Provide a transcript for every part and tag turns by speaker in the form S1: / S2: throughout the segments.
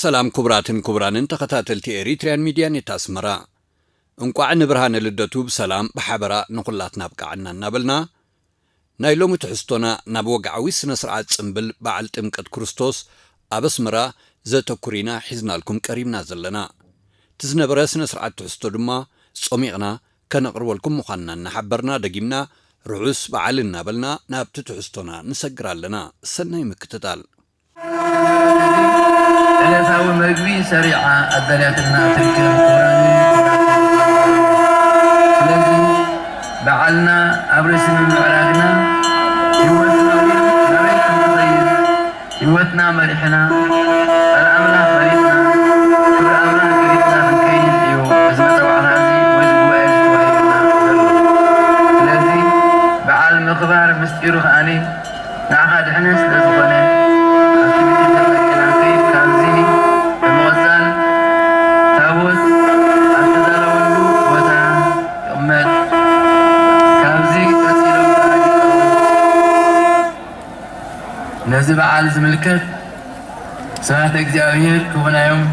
S1: سلام كبراتن كبرانن تخطاتلتي إريتريان ميديان يتاسمرا انقوع نبرهان للدتوب سلام بحبرا نقلاتنا بقعنا نابلنا نايلو متحستونا نابوقعوي سنسرعات سنبل بعل تمكت كريستوس أبسمرا زتكورينا حزنا لكم كريمنا زلنا تزنبرا سنسرعات تحستو دما صميغنا كنقروا لكم مخانا نحبرنا دقيمنا رعوس بعل نابلنا نابت تحستونا نسقرا لنا سنة مكتتال
S2: ألفاو مجبي سريعة الدلاتنا تلك الذي بعلنا أبرسنا معراقنا يوتنا مريحنا الأملاك مريحنا كل أملاك مريحنا من كيف يو أزمة طبعنا هذه وزبوا الذي بعل مخبار مستيرو خاني نعقد حنس لزبانه نزل بعال زملكت ساعة እግዚአብሔር كونايوم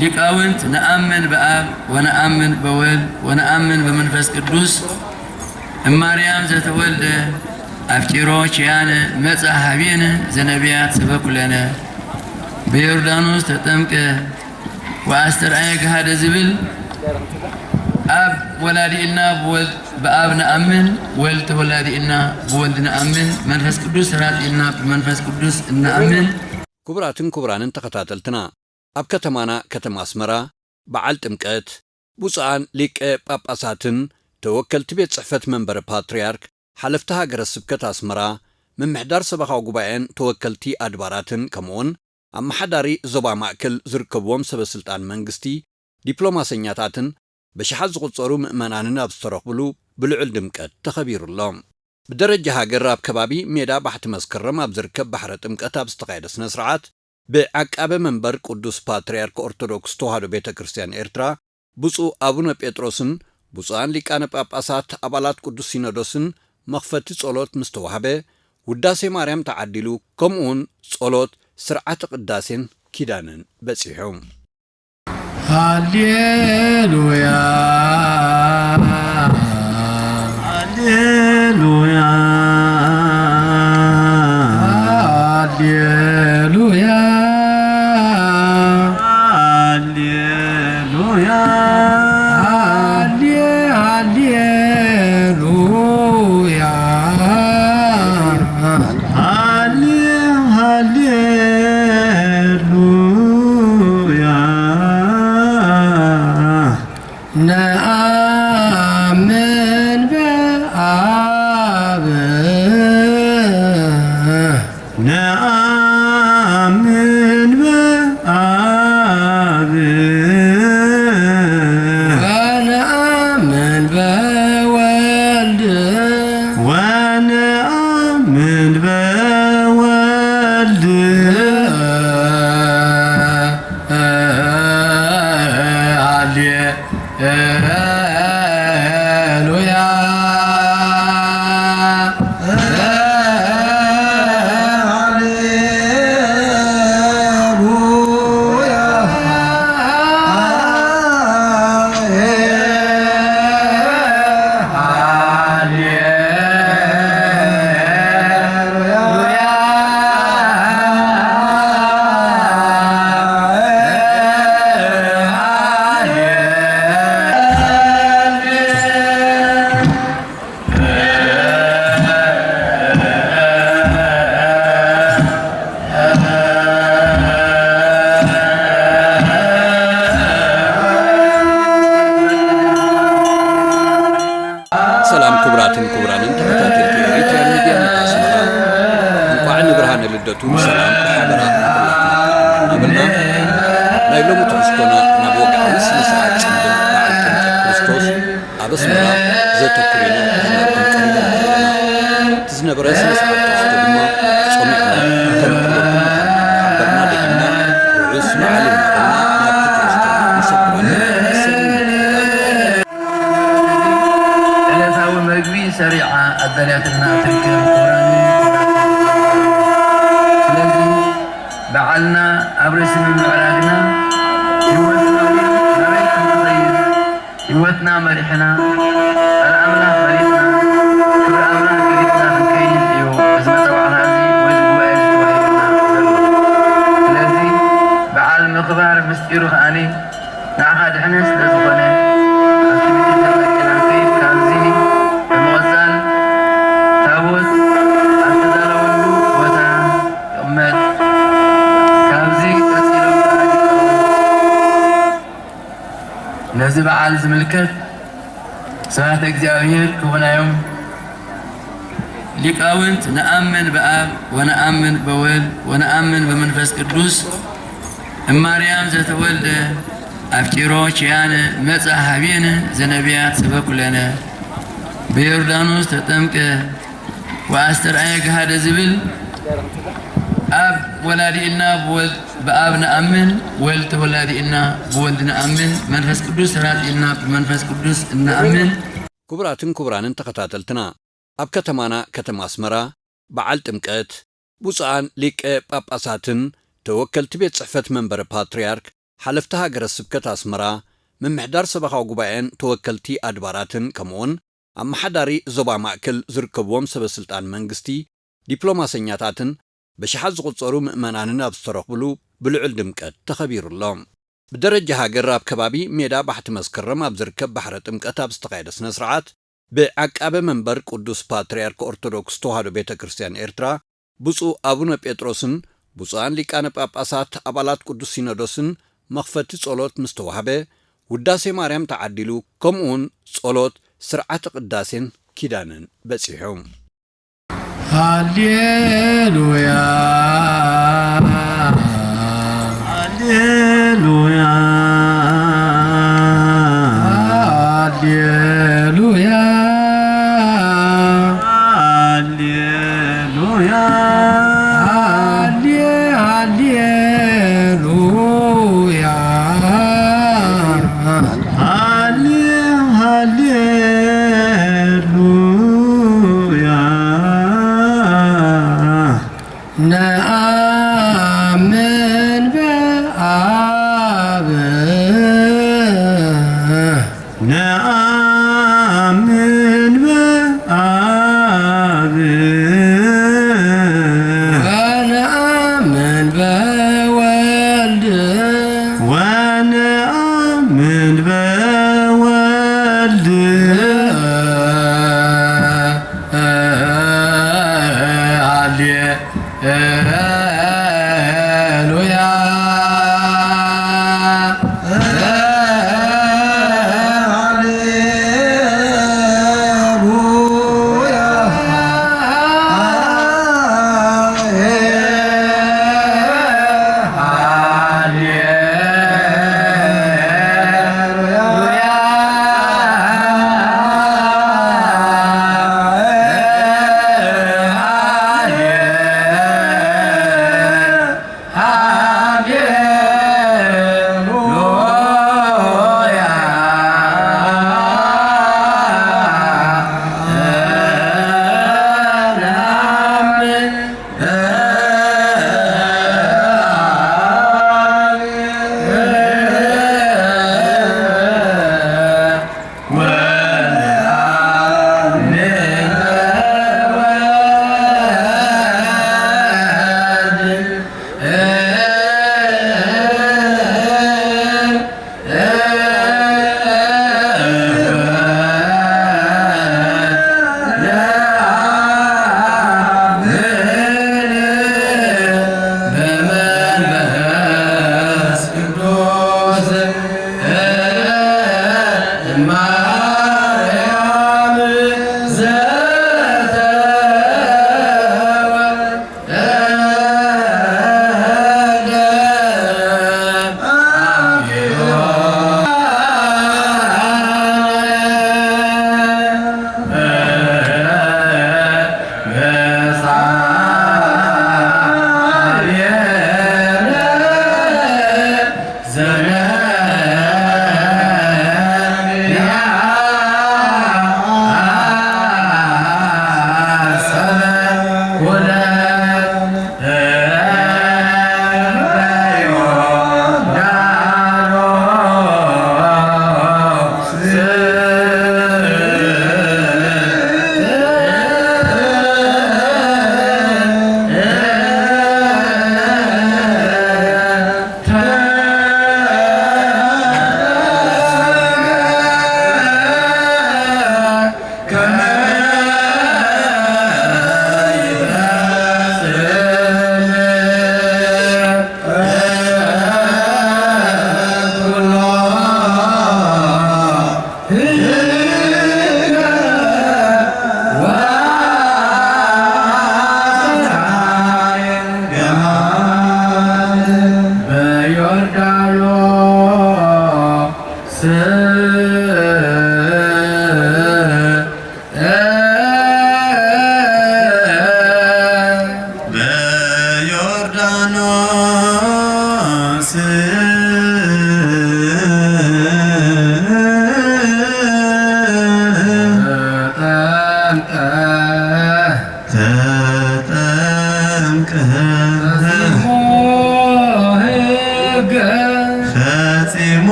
S2: ሊቃውንት نأمن بآب ونأمن بولد ونأمن بمنفس قدوس مريم زتولد أفتيروش يعني مصحابين زنبيات سبق لنا بيردانوس تتمك وأسترعيك هذا زبل أب ولادي إلنا بولد بأب نأمن ولد ولادي إلنا بولد نأمن منفس قدوس راد إلنا بمنفس قدوس نأمن
S1: كبراتن كبرانن تقتاتلتنا أب كتمانا كتم أسمرا بعلت إمكات بوصان ليك باباساتن توكلت بيت صحفة منبر باتريارك حلفتها قرسب كتاسمرا من محدار سبخاو قبائن توكلتي أدباراتن كمون أما حداري زبا مأكل زركبوم سبسلطان منغستي دبلوماسينياتاتن بشحاز قصرو مؤمناننا بسترقبلو بلعل دمكت تخبير اللهم بدرجة هاجر راب كبابي ميدا بحت مسكرم أبزركب بحرة امكتا بستقايد سنسرعات بعقاب منبر قدوس باتريارك أرثوذكس توحدو بيتا كريستيان إرترا بوصو أبونا بيتروسن بوصان ليكان باباسات أبالات قدوس سينودوسن مخفتي صولوت مستوحبه وداسي مريم تعدلو كمون صولوت سرعة قداسين كيدانن بسيحوم
S2: هاليلويا هاليلويا هاليلويا هاليلويا هاليلويا هاليلويا نأمن بآب نأمن بآب ونأمن بولد ونأمن بولد
S1: سلام كبراتن كبرانن تقتاتلتي إريتريان ميديان يتاسمرا انقوع نبرهان للدتوب سلام بحبرا نقلاتنا نابلنا نايلو متحستونا نابوقعوي سنسرعات سنبل بعل تمكت كريستوس أبسمرا زتكورينا حزنا لكم كريمنا تزنبرا سنسرعات تحستو دما صميغنا كنقروا لكم حبرنا دقيمنا رعوس معلم نابلنا نابت تحستونا نسقرا
S2: ألفاو مجبي سريعة الدلاتنا تلك الذي بعلنا إنا هيوتنا مريحنا الأملاك مريحنا كبر أملاك مريحنا فنكين إيو بزمة طبعنا هذه ويزبوا أجد وحيدنا لذي بعال مقبار مستيرو خاني نعها دحنس لزبنة أكتبت تبقينا كيف كانزي المغزال تابوت أرتدالولو وتا أمت كابزي تسيلو نزي بعال زملكت ساعة እግዚአብሔር كونايوم ሊቃውንት ነአምን በአብ ወነአምን በወልድ ወነአምን በመንፈስ ቅዱስ እማርያም ዘተወልደ አፍቂሮች ያነ መጻሐቢነ ዘነቢያት ሰበኩለነ በዮርዳኖስ ተጠምቀ ወአስተርአየ ገሃደ ዝብል አብ ወላዲና በወልድ በአብ ነአምን ወልድ ወላዲና በወልድ ነአምን መንፈስ ቅዱስ ተራዲና በመንፈስ ቅዱስ ነአምን
S1: ክቡራትን ክቡራንን ተኸታተልትና ኣብ ከተማና ከተማ ኣስመራ በዓል ጥምቀት ብፁዓን ሊቀ ጳጳሳትን ተወከልቲ ቤት ጽሕፈት መንበረ ፓትርያርክ ሓለፍቲ ሃገረ ስብከት ኣስመራ ምምሕዳር ሰበኻዊ ጉባኤን ተወከልቲ ኣድባራትን ከምኡውን ኣመሓዳሪ ዞባ ማእከል ዝርከብዎም ሰበስልጣን መንግስቲ ዲፕሎማሰኛታትን በሽሓት ዝቝጸሩ ምእመናንን ኣብ ዝተረኽብሉ ብልዑል ድምቀት ተኸቢሩሎም ብደረጃ ሃገር ኣብ ከባቢ ሜዳ ባሕቲ መስከረም ኣብ ዝርከብ ባሕረ ጥምቀት ኣብ ዝተኻየደ ስነ ስርዓት ብዓቃበ መንበር ቅዱስ ፓትርያርክ ኦርቶዶክስ ተዋህዶ ቤተ ክርስቲያን ኤርትራ ብፁዕ ኣቡነ ጴጥሮስን ብፁዓን ሊቃነ ጳጳሳት ኣባላት ቅዱስ ሲኖዶስን መኽፈቲ ጸሎት ምስ ተዋህበ ውዳሴ ማርያም ተዓዲሉ ከምኡውን ጸሎት ስርዓተ ቅዳሴን ኪዳንን በጺሖም
S3: ሃሌሉያ ሃሌሉያ ሃሌሉያ ሃሌሉያ ሃሌሉያ ሃሌሉያ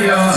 S3: Yo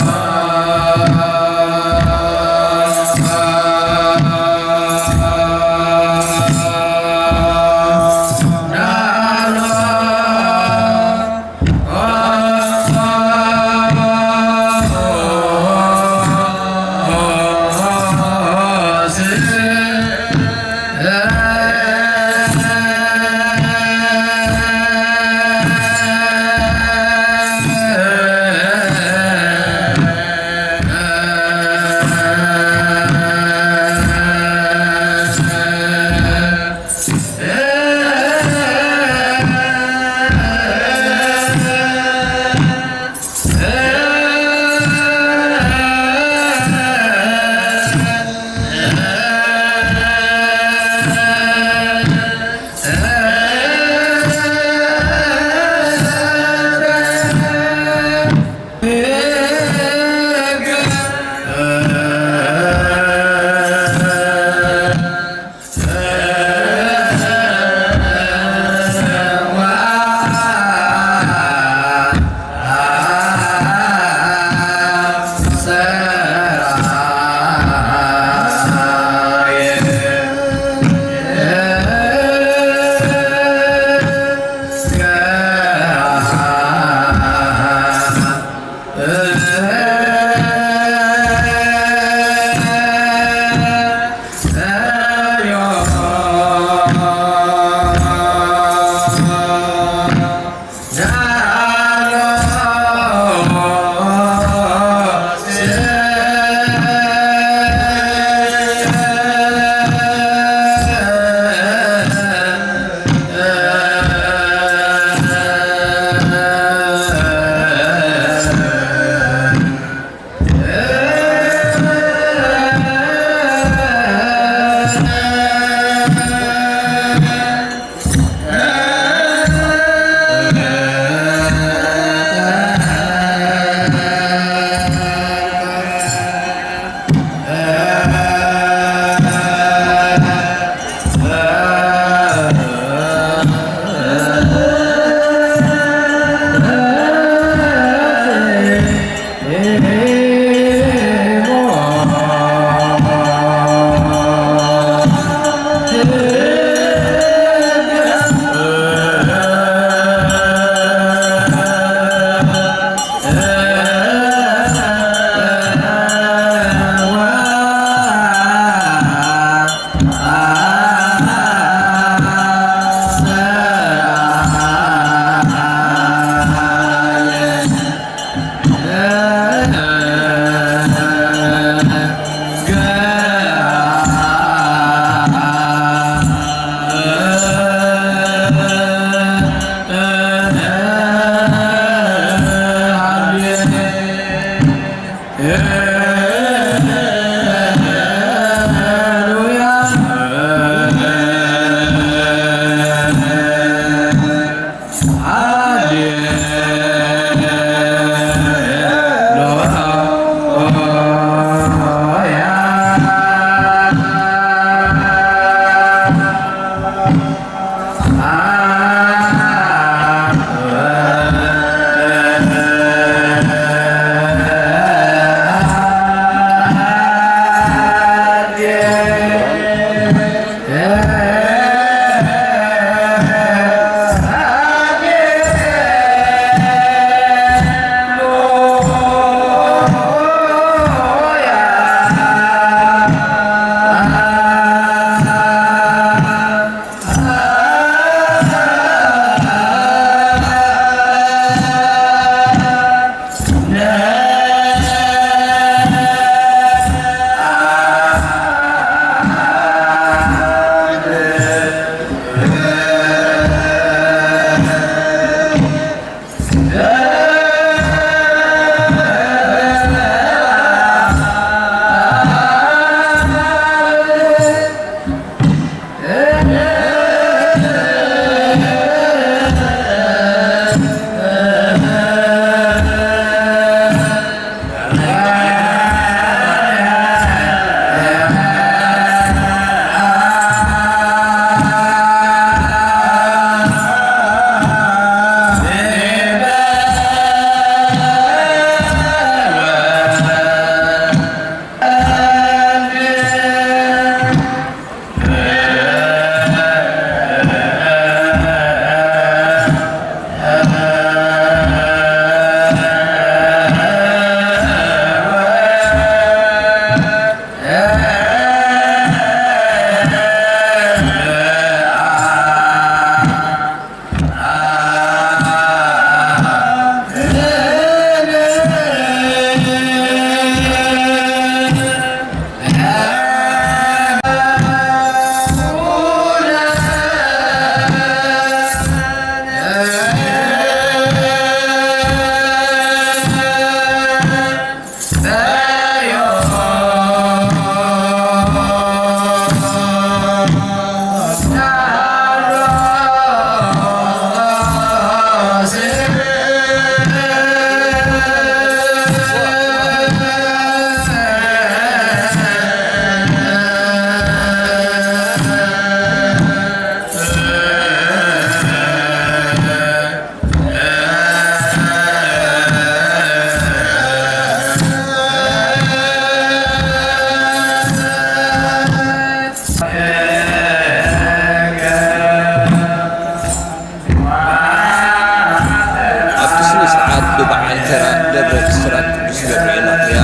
S1: ገብርኤል አፍሪያ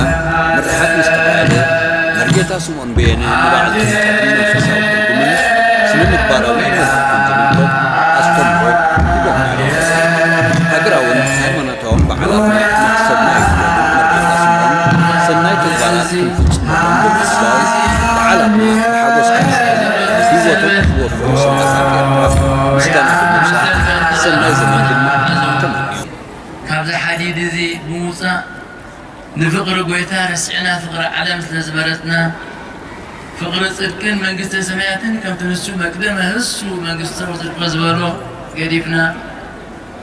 S1: ምርሓት ምስተካሄደ መርጌታ ስምዖን በየነ ንበዓል ጥምቀት መንፈሳዊ ትርጉምን ስነ ምግባራዊ መልእኽቱን ዝምልከት ኣስተምህሮ ሂቦም ነይሮም። ሃገራውን ሃይማኖታውን በዓላትና መክሰብና ይፍለሉ መርጌታ ስምዖን ሰናይ ተግባራት ክንፍጽመሎም ብምስላው በዓላትና ብሓጎስ ክነሕል ህይወቶም ክወፍሩ ሰማዕታት ኤርትራ ምስጋና ብምብፃሕ ሰናይ ዘመን ድማ ተመንዩ።
S2: ካብዚ ሓዲድ እዚ ብምውፃእ ንፍቕሪ ጎይታ ረሲዕና ፍቕሪ ዓለም ስለዝመረፅና ፍቕሪ ጽድቅን መንግስተ ሰማያትን ከምቲ ንሱ መቅደመ ህሱ መንግስተ ጽድቅ ዝበሎ ገዲፍና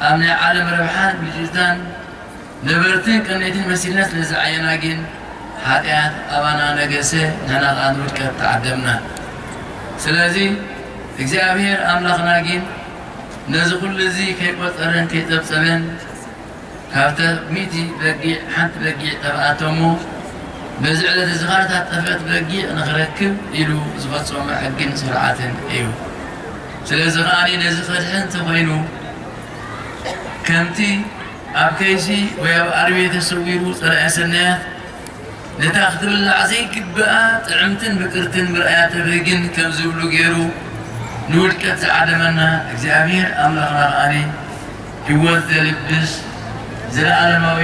S2: ኣብ ናይ ዓለም ረብሓን ብልጭታን ነበርትን ቅንዕትን መሲልና ስለዝዓየና ግን ኃጢአት አባና ነገሰ ንሕና ከዓ ንውድቀት ተዓደምና። ስለዚ እግዚአብሔር ኣምላኽና ግን ነዚ ኩሉ እዚ ከይቆፀረን ከይፀብፀበን ካብተ ሚእቲ በጊዕ ሓንቲ በጊዕ ተባኣቶሞ በዚ ዕለት እዚ ኸዓ ታጠፈት በጊዕ ንኽረክብ ኢሉ ዝፈፀሞ ሕግን ስርዓትን እዩ። ስለዚ ኸዓኒ ነዚ ኸድሕን ተኾይኑ ከምቲ ኣብ ከይሲ ወይ ኣብ ኣርቤ ተሰዊሩ ፀላኢ ሰናያት ነታ ክትብላዕ ዘይግብኣ ጥዕምትን ምቅርትን ምርኣያተ በግን ከም ዝብሉ ገይሩ ንውድቀት ዝዓደመና እግዚአብሔር ኣምላኽና ኸዓኒ ህይወት ዘልብስ ዘለዓለማዊ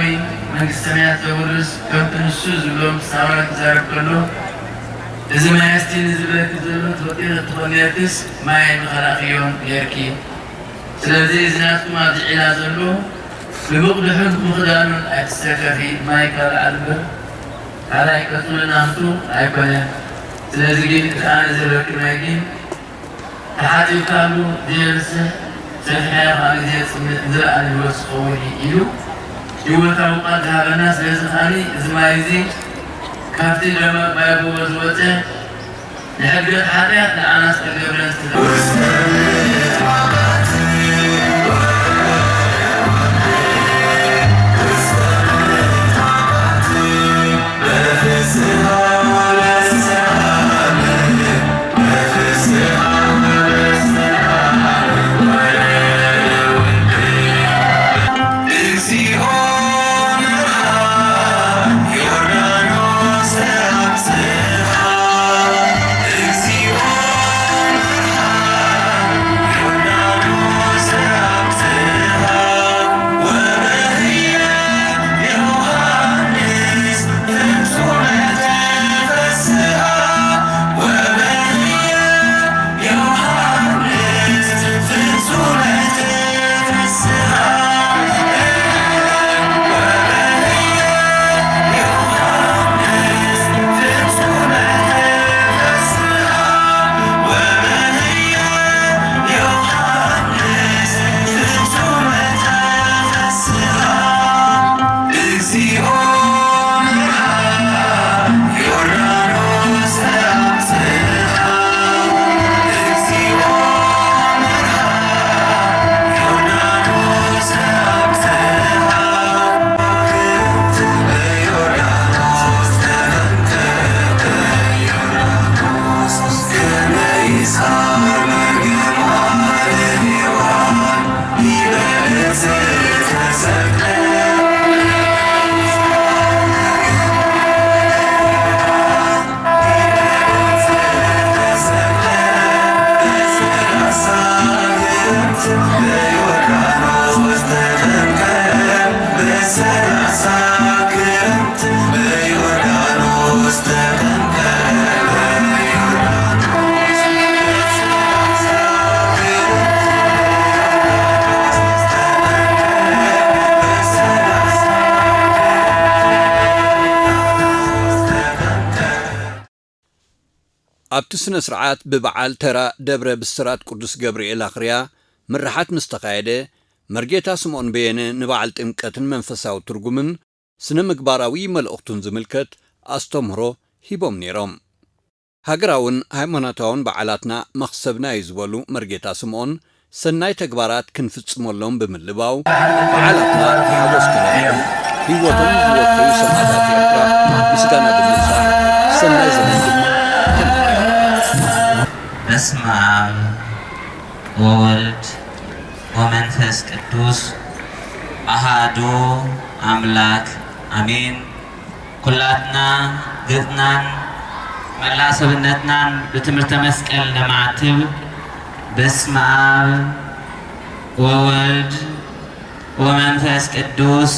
S2: መንግስተ ሰማያት ዘውርስ ከምቲ ንሱ ዝብሎም ሳባላት ክዛረብ ከሎ እዚ ማይ ኣስቲኒ ዝበለክ ዘሎ ተወጢረ ትኾነትስ ማይ ምኸላኽዮም ጌርኪ ስለዚ እዚ ናትኩም ኣብዚ ዒላ ዘሎ ብምቕድሑን ምኽዳኑን ኣይትሰከፊ ማይ ካልዓልበ ካልኣይ ቀፅሉናምቱ ኣይኮነን። ስለዚ ግን ከኣነ ዘለኪ ማይ ግን ተሓጢብካሉ ዘየብስሕ ሰፊሕያ ከዓ ግዜ ፅምእ ዝለኣለ ህይወት ዝኸውን ኢሉ ህይወታዊ ቃል ዝሃበና። ስለዚ ኸዓኒ እዚ ማይ እዚ ካብቲ ደመ ማይ ጎቦ ዝወፀ ንሕድገት ሓጢአት ንዓና ዝተገብረን
S1: ኣብቲ ስነ ስርዓት ብበዓል ተራ ደብረ ብስራት ቅዱስ ገብርኤል ኣኽርያ ምርሓት ምስተኻየደ መርጌታ ስምዖን በየነ ንበዓል ጥምቀትን መንፈሳዊ ትርጉምን ስነ ምግባራዊ መልእኽቱን ዝምልከት ኣስተምህሮ ሂቦም ነይሮም። ሃገራውን ሃይማኖታውን በዓላትና መኽሰብና እዩ ዝበሉ መርጌታ ስምዖን ሰናይ ተግባራት ክንፍጽመሎም ብምልባው በዓላትና ብሓጎስ ክነሕል ህይወቶም ዝወፈዩ ሰማዕታት ኤርትራ ምስጋና ብምብፃሕ ሰናይ ዘመን ድማ
S4: በስመ አብ ወወልድ ወመንፈስ ቅዱስ አሃዱ አምላክ አሜን። كلاتنا قدنا ملا سبنتنا بتمرت مسكال نمعتب باسم آب وولد ومنفس قدوس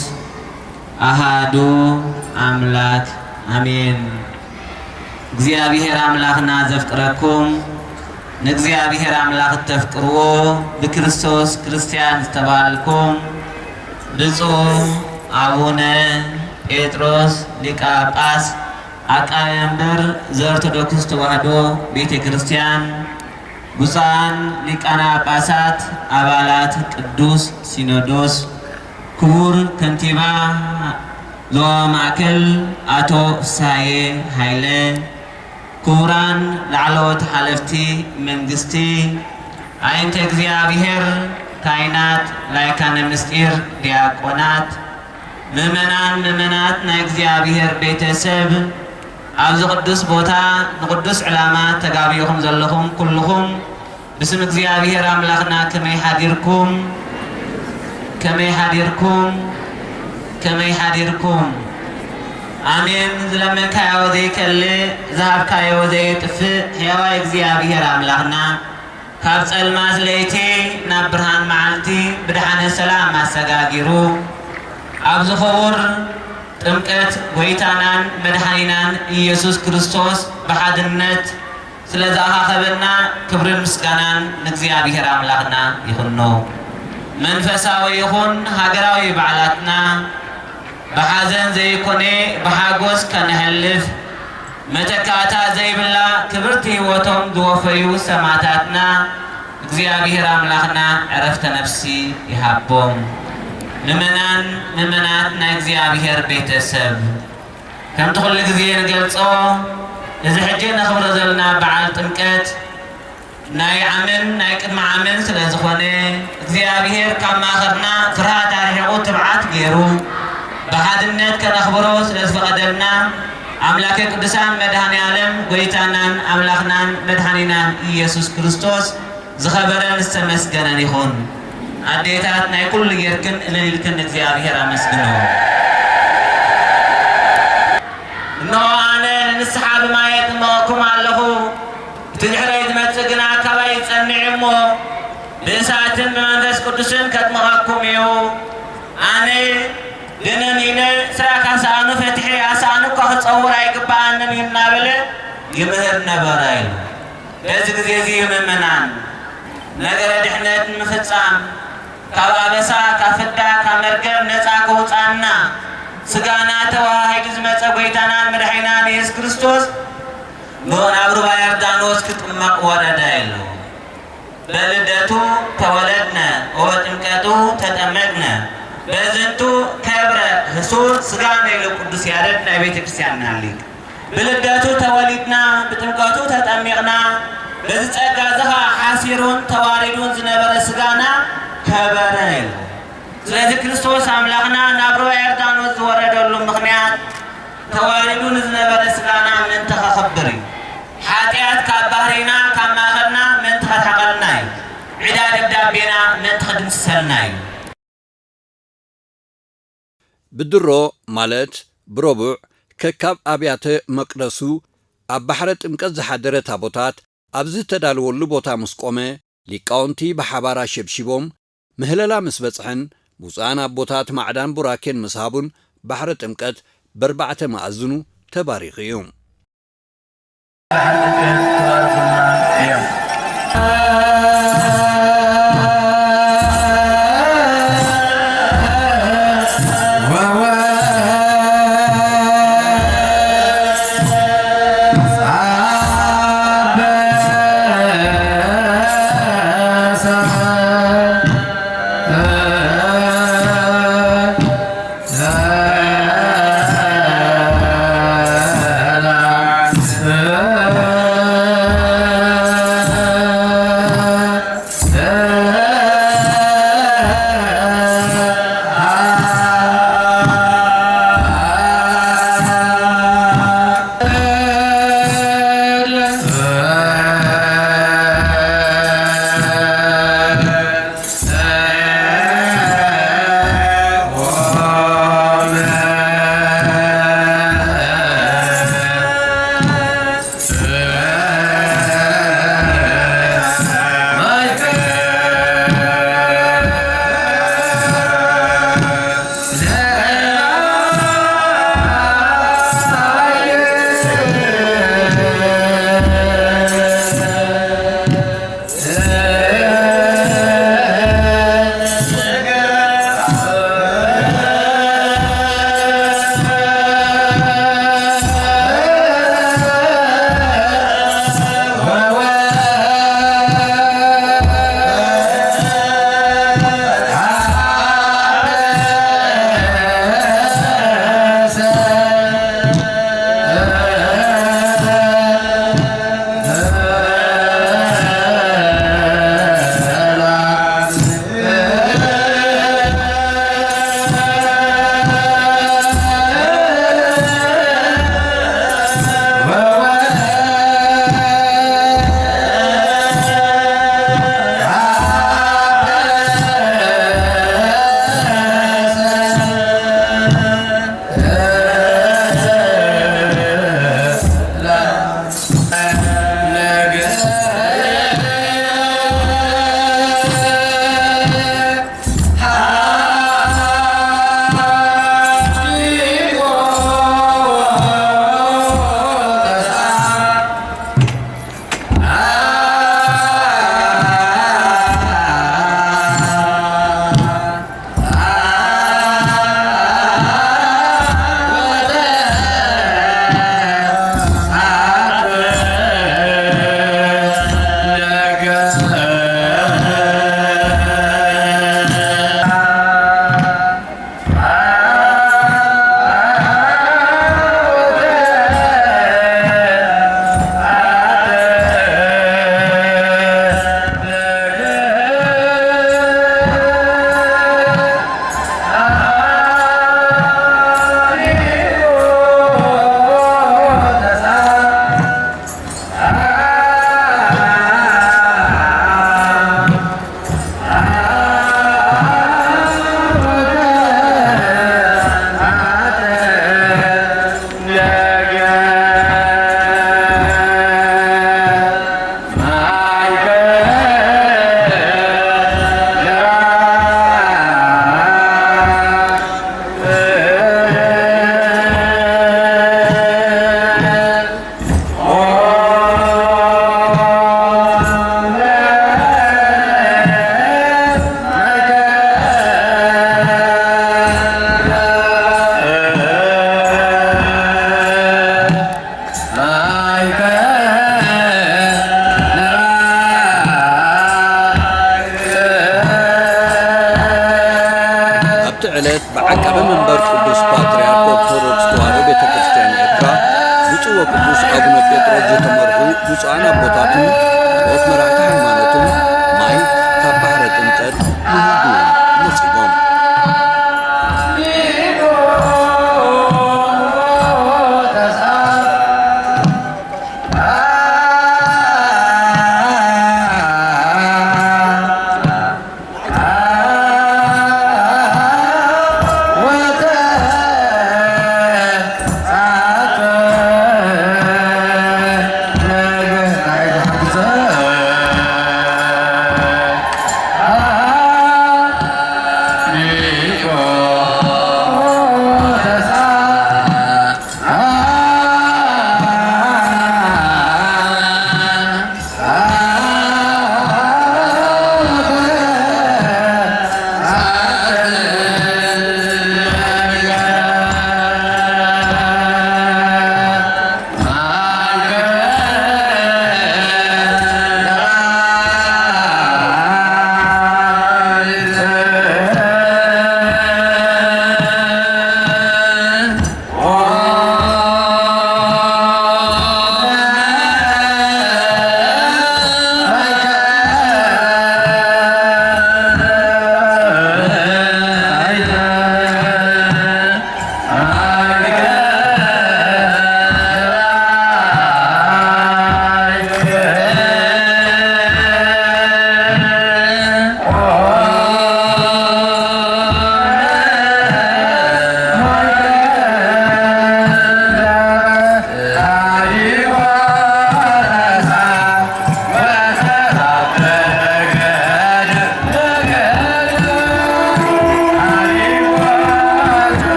S4: أحدو أملاك آمين. እግዚአብሔር አምላክና ዘፍቅረኩም ንእግዚአብሔር አምላክ ተፍቅርዎ በክርስቶስ ክርስቲያን ዝተባልኩም ብፁዕ አቡነ ጴጥሮስ ሊቀ ጳጳስ አቃቤ እምበር ዘኦርቶዶክስ ተዋሕዶ ቤተ ክርስቲያን ብፁዓን ሊቃነ ጳጳሳት አባላት ቅዱስ ሲኖዶስ ክቡር ከንቲባ ዞባ ማእከል አቶ ፍስሐዬ ኃይለ ክቡራን ላዕለዎት ሓለፍቲ መንግስቲ አይንተ እግዚአብሔር ካህናት ላይካነ ምስጢር ዲያቆናት ምእመናት ናይ እግዚአብሔር ቤተሰብ ኣብዚ ቅዱስ ቦታ ንቅዱስ ዕላማ ተጋቢኹም ዘለኹም ኩልኹም ብስም እግዚአብሔር አምላክና ከመይ ሓዲርኩም አሜን። ዝለመንካዮ ዘይከልእ ዝሃብካዮ ዘይጥፍእ ሕያዋይ እግዚአብሔር አምላክና ካብ ጸልማት ለይቲ ናብ ብርሃን መዓልቲ ብድሓነ ሰላም አሰጋጊሩ ኣብ ዝኽቡር ጥምቀት ጎይታናን መድኃኒናን ኢየሱስ ክርስቶስ በሓድነት ስለ ዝኣኻኸበና ክብርን ምስጋናን ንእግዚአብሔር አምላክና ይኹኖ። መንፈሳዊ ይኹን ሃገራዊ በዓላትና بحزن زي كوني بحاجوز كان هلف متكاتا زي بلا كبرتي وتم دوفيو سماتاتنا እግዚአብሔር አምላክና عرفت نفسي يحبهم ምእመናት ናይ እግዚአብሔር ቤተሰብ ከም ትኹሉ ግዜ ንገልጾ እዚ ሕጂ ነኽብሮ ዘለና በዓል ጥምቀት ናይ ዓመን ናይ ቅድሚ ዓመን ስለ ዝኾነ እግዚአብሔር ካብ ማእኸልና ፍርሃት ኣርሒቑ ትብዓት ገይሩ بحادنت كنخبرو سلسفقدلنا أملاك قدسان مدهاني عالم قويتانان أملاكنان مدهانينان إيسوس كريستوس زخبران السمسكنان يخون عديتات ناي كل يركن إلي لكن እግዚአብሔር አመስግነው إنه أنا نسحب ما يتماكم عليه تنحرى يتمسكنا كبا يتصنعمو بساعتين بمنفس قدسان كتماكم يو أنا دنن إلى سراك سانو فتحي أسانو كهت صورة يقبان من نابل يمهر نبرايل لازم زي ممنان نقدر إحنا نفتسام كوابسا كفدا كمركب نساكو صاننا سجانا تواهي جزمة سويتنا مرحنا يسوع كريستوس نون أبرو باير دانوس كتمك وردايلو بلدتو تولدنا وتمكتو تتمكنا بزنتو كبر حصول سجانة للقدس يارد نبيت كريستيان نالك بلدتو تولدنا بتمكتو تتمكنا بزتجازها حاسيرون تواردون زنبر سجانا كبرين سلذ كريستوس أملاكنا نبرو يردان وزورد اللهم مخنيات تواردون زنبر سجانا من تخبري حاتيات كبارينا كما خدنا من تخحقلنا عداد الدابينا من تخدم سلناي
S1: بدرو مالت بربع ككاب أبيات مقدسو أبحرت إمكان زحدرة تابوتات أبزي تدالو لبوتا مسقومة لكاونتي بحبارا شبشبوم مهللا مسبتحن بوزان أبوتات معدان براكين مسحابون بحرت إمكان بربعة مأزنو تباريخيوم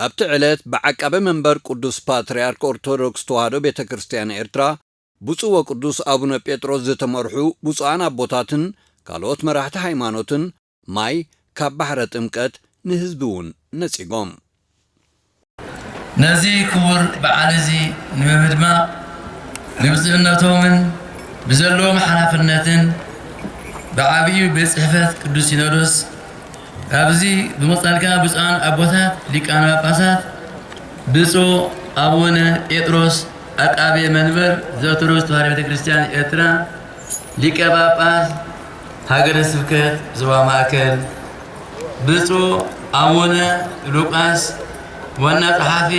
S1: ኣብቲ ዕለት ብዓቃበ መንበር ቅዱስ ፓትርያርክ ኦርቶዶክስ ተዋህዶ ቤተ ክርስቲያን ኤርትራ ብፁዕ ወቅዱስ አቡነ ጴጥሮስ ዝተመርሑ ብፁዓን ኣቦታትን ካልኦት መራሕቲ ሃይማኖትን ማይ ካብ ባሕረ ጥምቀት ንህዝቢ እውን ነጺጎም
S2: ነዚ ክቡር በዓል እዚ ንምድማቕ ንብፅዕነቶምን ብዘለዎም ሓላፍነትን ብዓብዪ ቤት ጽሕፈት ቅዱስ ሲኖዶስ ኣብዚ ብምቕፃልካ ብፁዓን ኣቦታት ሊቃነ ጳጳሳት ብፁዕ አቡነ ጴጥሮስ አቃቤ መንበር ዘኦርቶዶክስ ተዋህዶ ቤተ ክርስቲያን ኤርትራ ሊቀ ጳጳስ ሀገረ ስብከት ዞባ ማእከል ብፁዕ አቡነ ሉቃስ ዋና ጸሐፊ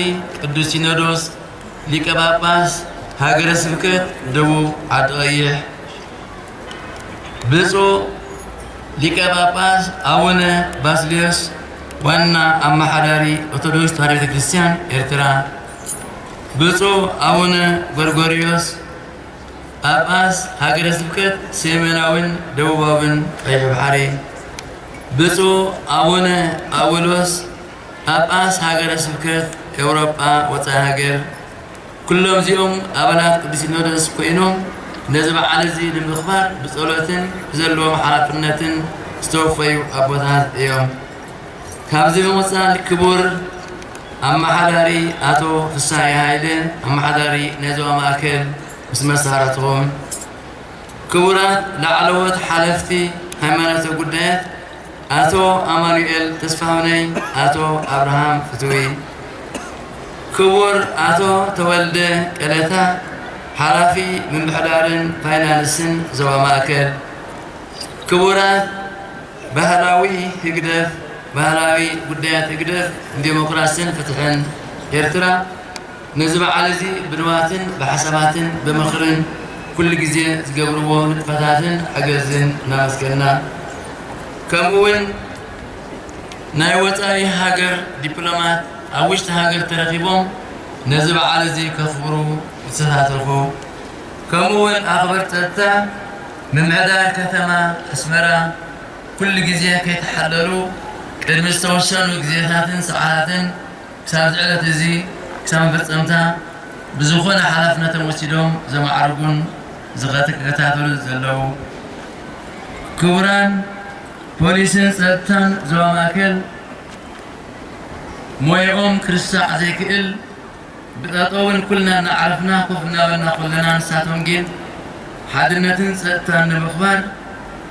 S2: ቅዱስ ሲኖዶስ ሊቀ ጳጳስ ሀገረ ስብከት ደቡብ ዓዲ ቀይሕ ብፁዕ ሊቀ ጳጳስ አቡነ ባስልዮስ ዋና አማሓዳሪ ኦርቶዶክስ ተዋህዶ ቤተ ክርስቲያን ኤርትራ ብፁዕ አቡነ ጎርጎርዮስ ጳጳስ ሀገረ ስብከት ሰሜናዊን ደቡባዊን ቀይሕ ባሕሪ ብፁዕ አቡነ አውሎስ ጳጳስ ሀገረ ስብከት ኤውሮጳ ወፃኢ ሃገር ኩሎም እዚኦም ኣባላት ቅዱስ ሲኖዶስ ኮይኖም ነዚ በዓል እዚ ንምኽባር ብጸሎትን ዘለዎም ሓላፍነትን ዝተወፈዩ ኣቦታት እዮም ካብዚ ብምቕፃል ክቡር ኣመሓዳሪ ኣቶ ፍሳሐ ሃይለ ኣመሓዳሪ ናይ ዞባ ማእከል ምስ መሳርሕትኩም ክቡራት ላዕለዎት ሓለፍቲ ሃይማኖታዊ ጉዳያት አቶ አማኑኤል ተስፋሁነኝ አቶ አብርሃም ፍትዊ ክቡር አቶ ተወልደ ቀለታ ሓላፊ ምምሕዳርን ፋይናንስን ዞባ ማእከል ክቡራት ባህላዊ ህግደፍ ባህላዊ ጉዳያት ህግደፍ ዲሞክራሲን ፍትሕን ኤርትራ ነዚ በዓል እዚ ብንዋትን ብሓሳባትን ብምኽርን ኩሉ ግዜ ዝገብርዎ ንጥፈታትን ሓገዝን እናመስገና ከምኡውን ናይ ወፃኢ ሃገር ዲፕሎማት ኣብ ውሽጢ ሃገር ተረኺቦም ነዚ በዓል እዚ ከኽብሩ ዝተሳተፉ ከምኡውን ኣኽበርቲ ፀጥታ ምምሕዳር ከተማ ኣስመራ ኩሉ ግዜ ከይተሓለሉ ቅድሚ ዝተወሰኑ ግዜታትን ሰዓታትን ክሳብ ዝዕለት እዚ ክሳብ ፍፅምታ ብዝኾነ ሓላፍነቶም ወሲዶም ዘማዕርጉን ዝከታተሉ ዘለው ክቡራን ፖሊስን ፀጥታን ዞባ ማእከል ሞይኦም ክርስሳዕ ዘይክእል ብጠጠውን ኩልና እናዓረፍና ኮፍ እናበልና ኩልና ንሳቶም ግን ሓድነትን ፀጥታን ንምኽባር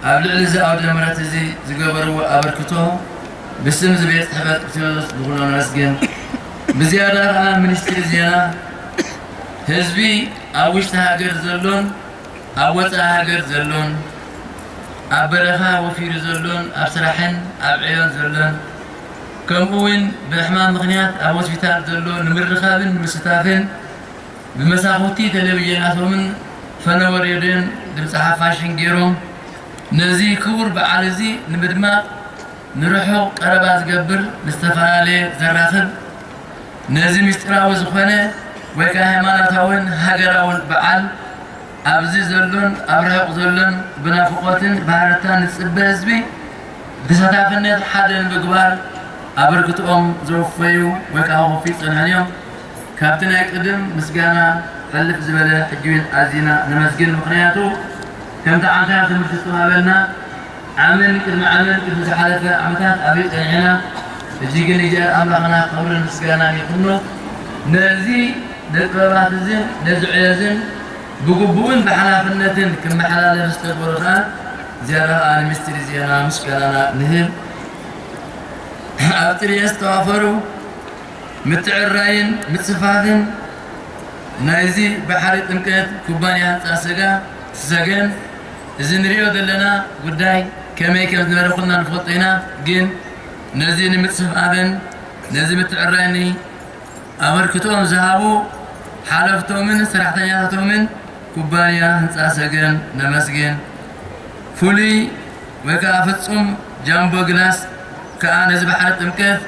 S2: ኣብ ልዕሊ እዚ ኣውደ ምሕረት እዚ ዝገበርዎ ኣበርክቶ ብስም ቤት ጽሕፈት ሲኖዶስ ብኩሉ ነመስግን ብዝያዳ ከዓ ሚኒስትሪ ዜና ህዝቢ ኣብ ውሽጢ ሃገር ዘሎን ኣብ ወፃኢ ሃገር ዘሎን ኣብ በረኻ ወፊሩ ዘሎን ኣብ ስራሕን ኣብ ዕዮን ዘሎን ከምኡውን ብሕማም ምክንያት ኣብ ሆስፒታል ዘሎ ንምርኻብን ምስታፍን ብመሳኹቲ ቴሌቪዥናቶምን ፈነወ ሬድዮን ድምፂ ሓፋሽን ገይሮም ነዚ ክቡር በዓል እዚ ንምድማቕ ንርሑቕ ቀረባ ዝገብር ምስተፈላለየ ዘራኽብ ነዚ ምስጢራዊ ዝኾነ ወይ ከዓ ሃይማኖታውን ሃገራውን በዓል ኣብዚ ዘሎን ኣብ ርሑቕ ዘሎን ብናፍቆትን ባህርታን ዝፅበ ህዝቢ ብተሳታፍነት ሓደ ንምግባር ኣበርክቶኦም ዘወፈዩ ወይ ከዓ ከፊት ፀንሐን እዮም ካብቲ ናይ ቅድም ምስጋና ሕልፍ ዝበለ ሕጂውን ኣዝና ንመስግን ምክንያቱ ከምቲ ዓመታት ትምህርቲ ዝተዋሃበልና ዓመን ቅድሚ ዓመን ቅድሚ ዝሓለፈ ዓመታት ኣብይ ፀኒሕና እጂ ግን እግዚኣብሔር ኣምላኽና ክብርን ምስጋናን ይኹኖ ነዚ ደጥበባት እዝን ነዚ ዕዮ እዝን ብግቡእን ብሓላፍነትን ክመሓላለፍ ዝተገብሮ ከዓ እግዚኣብሔር ከዓ ንምስጢር ዜና ምስጋናና ንህብ ኣብ ጥርየ ዝተዋፈሩ ምትዕራይን ምፅፋፍን ናይዚ ባሕሪ ጥምቀት ኩባንያ ህንፃ ስጋ ዝሰገን እዚ ንሪኦ ዘለና ጉዳይ ከመይ ከም ዝነበረ ኩልና ንፈልጦ ኢና ግን ነዚ ንምፅፋፍን ነዚ ምትዕራይኒ ኣበርክቶኦም ዝሃቡ ሓለፍቶምን ሰራሕተኛታቶምን ኩባንያ ህንፃ ሰገን ነመስግን ፍሉይ ወይ ከዓ ፍፁም ጃምቦ ግላስ ከዓ ነዚ ባሕሪ ጥምቀት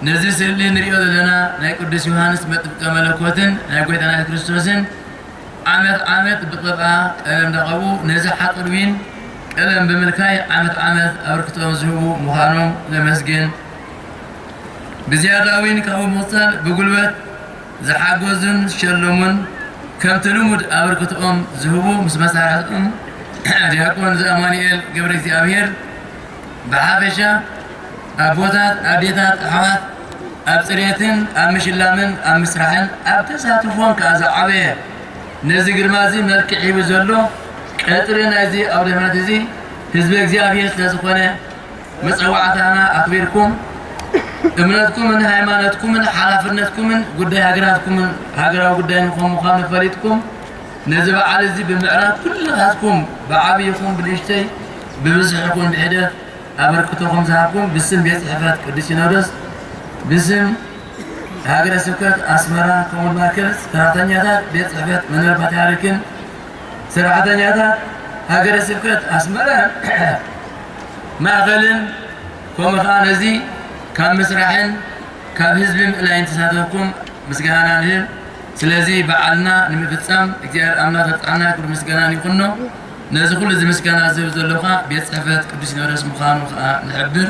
S2: ነዚ ስእሊ ንሪኦ ዘለና ናይ ቅዱስ ዮሃንስ መጥምቀ መለኮትን ናይ ጎይታና ክርስቶስን ዓመት ዓመት ብቅብኣ ቀለም እንዳቐቡ ነዚ ሓፁር ዊን ቀለም ብምልካይ ዓመት ዓመት ኣበርክቶኦም ዝህቡ ምዃኖም ነመስግን بزياداوين كهو موصل بقلبت زحاجوزن شلمون كم تلمود أبركتهم زهبو مسمساراتهم دياكون زأمانيل قبرك أبير بحافشة أبوتات أبيتات أحوات أبصريتن أمشلامن أمسرحن أبتساتفون كأز عبيه نزي قرمازي ملك عيب زلو كأترين أزي أو لمنات زي حزبك زي أبير سلسقونه مسعوعتنا أكبركم እምነትኩም እና ሃይማኖትኩም እና ሐላፍነትኩም ጉዳይ ሀገራትኩም ሀገራው ጉዳይንኩም ሙኻን ፈሪጥኩም ነዚህ በዓል እዚ በምዕራብ ኩልሃትኩም በዓብይኩም ብልሽተይ በብዝሕኩም ብሕደ አበርክቶኩም ዝሃብኩም ብስም ቤት ጽሕፈት ቅዱስ ሲኖዶስ ብስም ሀገረ ስብከት አስመራ ከምኡን ማእከል ሰራሕተኛታት ቤት ጽሕፈት መንበረ ፓትርያርክን ሰራሕተኛታት ሀገረ ስብከት አስመራ ማእከልን ከምኡ ከዓ ነዚ كم مسرحين كم حزب لا ينتساتكم مسجانا نهم سلازي بعلنا نمفتسام اختيار أمنا تطعنا كل مسجانا يكونوا نزخول زي مسجانا زي زلوخا بيتصفت قدس نورس مخان نحبر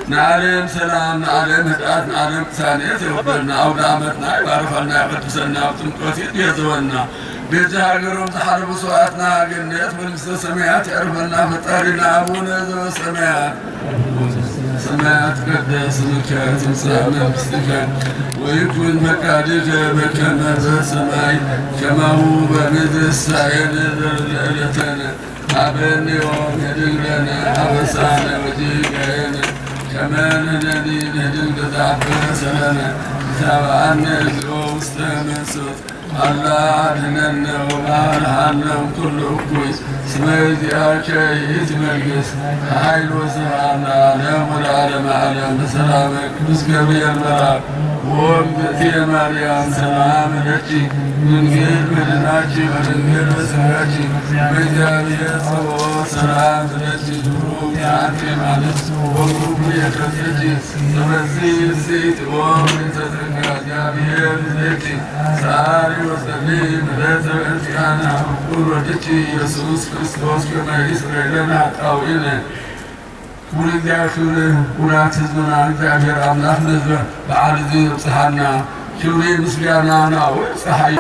S5: نعلم سلام نعلم هدات نعلم ثانية يقبلنا أو دعمتنا يبارفلنا يقدسنا وتنقوتي يزولنا بجاقرهم تحرب صواتنا قنيت ونسل سميات يعرفنا مطارنا أبونا ذو سميات سميات قدس مكات مسامنا بسنك ويكون مكادك بكما ذا سماي كما هو بمذ السعين ذرلتنا أبني ومهدن لنا أبسانا وجيقين كمان الذي نهدن بتعبر سلنا تابعنا الوسط من صوت الله عدنا وبارحنا كل كويس سميت يا شيء مجلس حيل وسعنا عليهم والعالم عليهم بسلامك بسكبي المراك وامتي مريم سلام لك من غير مدناجي ومن غير وسعاجي مجابي الصوت سلام لك دروب يعطي معلس وقوبي كسجي سمسي السيت ومن تتنقى جابي بزيتي ساري وسليم لازم انتيانا ورودتي يسوس كريستوس كما يسرع لنا قوينا ولد يأخذ ولات زمنا እግዚአብሔር አምላክ ነዘ በዓል ዚ ጽሐና ክብሪ ምስጋና ነው ፀሐይ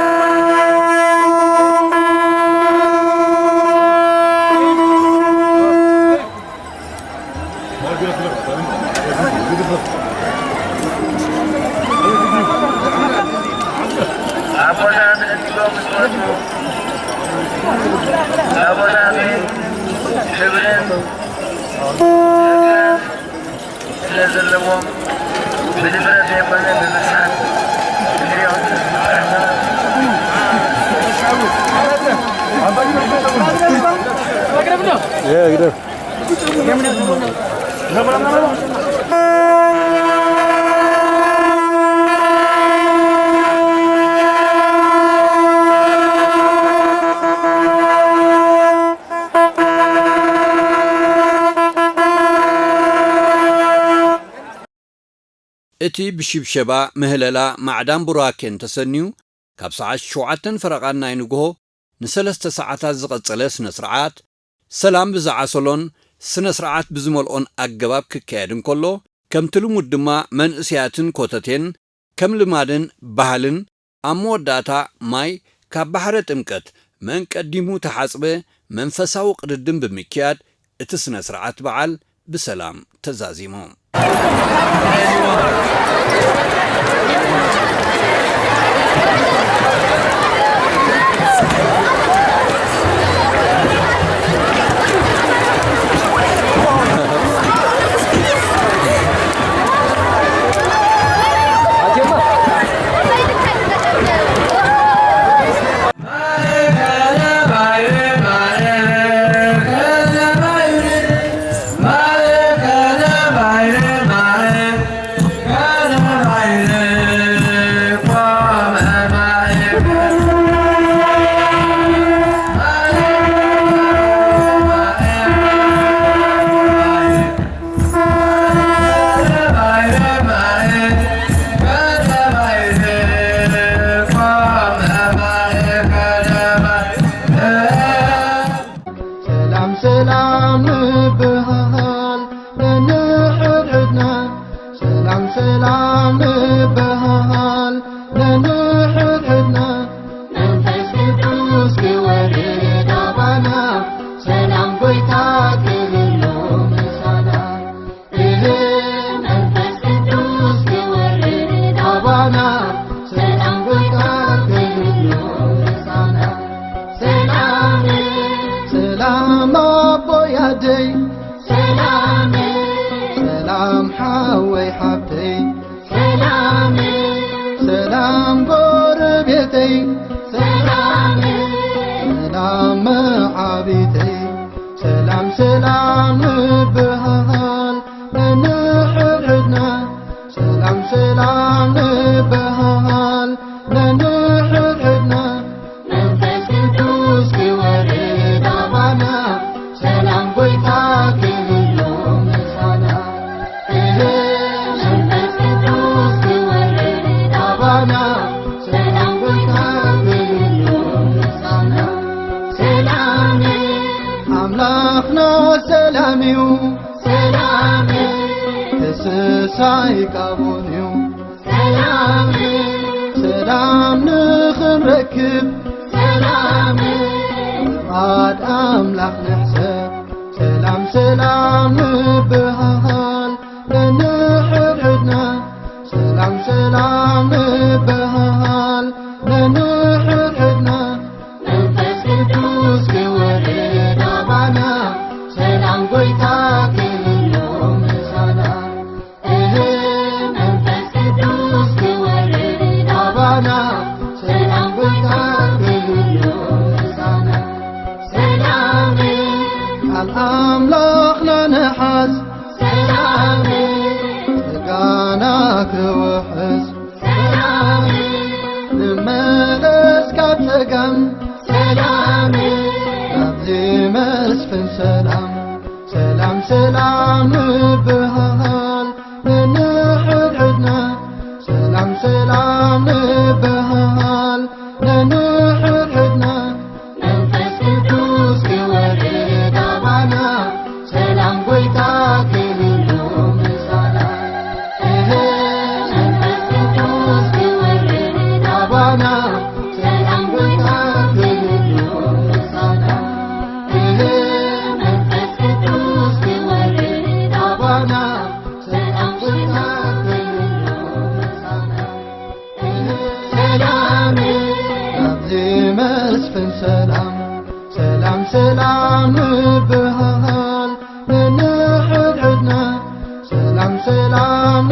S1: እቲ ብሽብሸባ ምህለላ ማዕዳን ቡራኬን ተሰኒዩ ካብ ሰዓት 7 ፈረቓን ናይ ንግሆ ን3 ሰዓታት ዝቐጸለ ስነ ስርዓት ሰላም ብዝዓሰሎን ስነ ስርዓት ብዝመልኦን ኣገባብ ክካየድ እንከሎ ከምቲ ልሙድ ድማ መንእስያትን ኮተቴን ከም ልማድን ባህልን ኣብ መወዳእታ ማይ ካብ ባሕረ ጥምቀት መንቀዲሙ ተሓጽበ መንፈሳዊ ቅድድም ብምክያድ እቲ ስነ ስርዓት በዓል ብሰላም ተዛዚሞም
S6: الأملاك لنحس سلام سلام بهال نحد عدنا سلام سلام